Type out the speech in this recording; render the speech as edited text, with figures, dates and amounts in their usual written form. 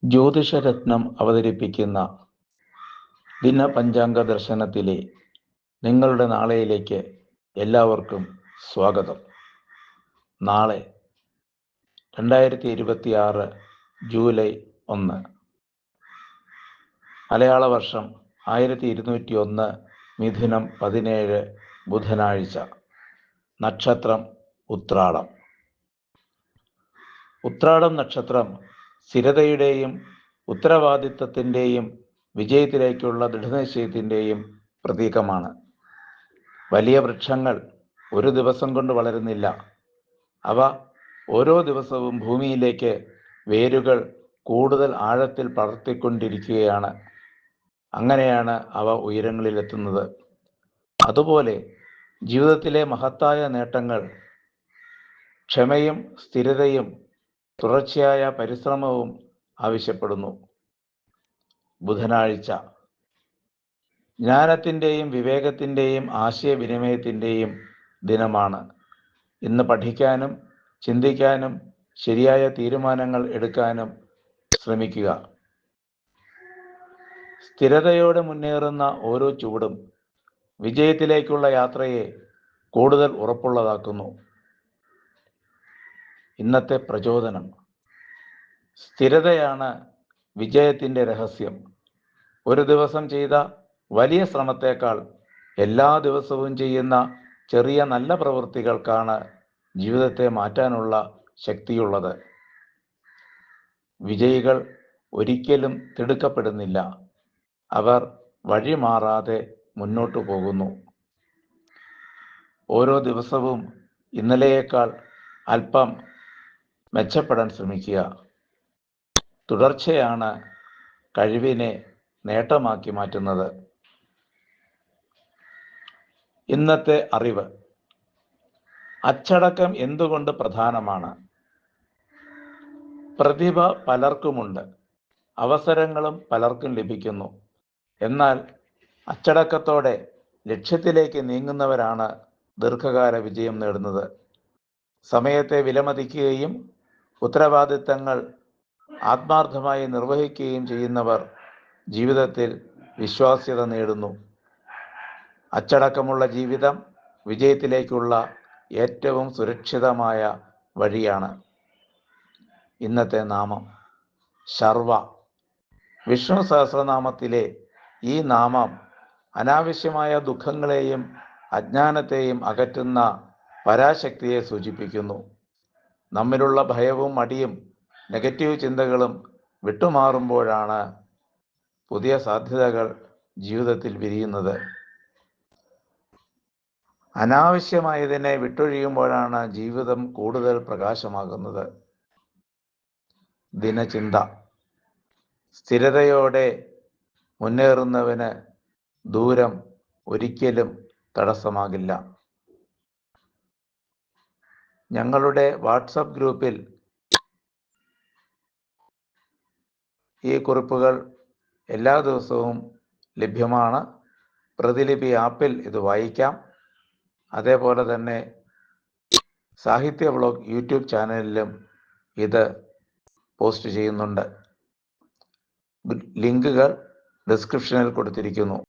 ജ്യോതിഷരത്നം അവതരിപ്പിക്കുന്ന ദിനപഞ്ചാംഗ ദർശനത്തിലെ നിങ്ങളുടെ നാളെയിലേക്ക് എല്ലാവർക്കും സ്വാഗതം. നാളെ 2026 ജൂലൈ 1, മലയാള വർഷം 1201 മിഥുനം 17 ബുധനാഴ്ച. നക്ഷത്രം ഉത്രാടം. ഉത്രാടം നക്ഷത്രം സ്ഥിരതയുടെയും ഉത്തരവാദിത്വത്തിൻ്റെയും വിജയത്തിലേക്കുള്ള ദൃഢനിശ്ചയത്തിൻ്റെയും പ്രതീകമാണ്. വലിയ വൃക്ഷങ്ങൾ ഒരു ദിവസം കൊണ്ട് വളരുന്നില്ല. അവ ഓരോ ദിവസവും ഭൂമിയിലേക്ക് വേരുകൾ കൂടുതൽ ആഴത്തിൽ പടർത്തിക്കൊണ്ടിരിക്കുകയാണ്. അങ്ങനെയാണ് അവ ഉയരങ്ങളിലെത്തുന്നത്. അതുപോലെ ജീവിതത്തിലെ മഹത്തായ നേട്ടങ്ങൾ ക്ഷമയും സ്ഥിരതയും തുടർച്ചയായ പരിശ്രമവും ആവശ്യപ്പെടുന്നു. ബുധനാഴ്ച ജ്ഞാനത്തിൻ്റെയും വിവേകത്തിൻ്റെയും ആശയവിനിമയത്തിൻ്റെയും ദിനമാണ്. ഇന്ന് പഠിക്കാനും ചിന്തിക്കാനും ശരിയായ തീരുമാനങ്ങൾ എടുക്കാനും ശ്രമിക്കുക. സ്ഥിരതയോടെ മുന്നേറുന്ന ഓരോ ചുവടും വിജയത്തിലേക്കുള്ള യാത്രയെ കൂടുതൽ ഉറപ്പുള്ളതാക്കുന്നു. ഇന്നത്തെ പ്രചോദനം: സ്ഥിരതയാണ് വിജയത്തിൻ്റെ രഹസ്യം. ഒരു ദിവസം ചെയ്ത വലിയ ശ്രമത്തേക്കാൾ എല്ലാ ദിവസവും ചെയ്യുന്ന ചെറിയ നല്ല പ്രവൃത്തികൾക്കാണ് ജീവിതത്തെ മാറ്റാനുള്ള ശക്തിയുള്ളത്. വിജയികൾ ഒരിക്കലും തിടുക്കപ്പെടുന്നില്ല. അവർ വഴിമാറാതെ മുന്നോട്ടു പോകുന്നു. ഓരോ ദിവസവും ഇന്നലെയേക്കാൾ അല്പം മെച്ചപ്പെടാൻ ശ്രമിക്കുക. തുടർച്ചയാണ് കഴിവിനെ നേട്ടമാക്കി മാറ്റുന്നത്. ഇന്നത്തെ അറിവ്: അച്ചടക്കം എന്തുകൊണ്ട് പ്രധാനമാണ്? പ്രതിഭ പലർക്കുമുണ്ട്, അവസരങ്ങളും പലർക്കും ലഭിക്കുന്നു. എന്നാൽ അച്ചടക്കത്തോടെ ലക്ഷ്യത്തിലേക്ക് നീങ്ങുന്നവരാണ് ദീർഘകാല വിജയം നേടുന്നത്. സമയത്തെ വിലമതിക്കുകയും ഉത്തരവാദിത്തങ്ങൾ ആത്മാർത്ഥമായി നിർവഹിക്കുകയും ചെയ്യുന്നവർ ജീവിതത്തിൽ വിശ്വാസ്യത നേടുന്നു. അച്ചടക്കമുള്ള ജീവിതം വിജയത്തിലേക്കുള്ള ഏറ്റവും സുരക്ഷിതമായ വഴിയാണ്. ഇന്നത്തെ നാമം ശർവ. വിഷ്ണു സഹസ്രനാമത്തിലെ ഈ നാമം അനാവശ്യമായ ദുഃഖങ്ങളെയും അജ്ഞാനത്തെയും അകറ്റുന്ന പരാശക്തിയെ സൂചിപ്പിക്കുന്നു. നമ്മിലുള്ള ഭയവും മടിയും നെഗറ്റീവ് ചിന്തകളും വിട്ടുമാറുമ്പോഴാണ് പുതിയ സാധ്യതകൾ ജീവിതത്തിൽ വിരിയുന്നത്. അനാവശ്യമായതിനെ വിട്ടൊഴിയുമ്പോഴാണ് ജീവിതം കൂടുതൽ പ്രകാശമാകുന്നത്. ദിനചിന്ത: സ്ഥിരതയോടെ മുന്നേറുന്നവന് ദൂരം ഒരിക്കലും തടസ്സമാകില്ല. ഞങ്ങളുടെ വാട്സപ്പ് ഗ്രൂപ്പിൽ ഈ കുറിപ്പുകൾ എല്ലാ ദിവസവും ലഭ്യമാണ്. പ്രതിലിപി ആപ്പിൽ ഇത് വായിക്കാം. അതേപോലെ തന്നെ സാഹിത്യ വ്ലോഗ് യൂട്യൂബ് ചാനലിലും ഇത് പോസ്റ്റ് ചെയ്യുന്നുണ്ട്. ലിങ്കുകൾ ഡിസ്ക്രിപ്ഷനിൽ കൊടുത്തിരിക്കുന്നു.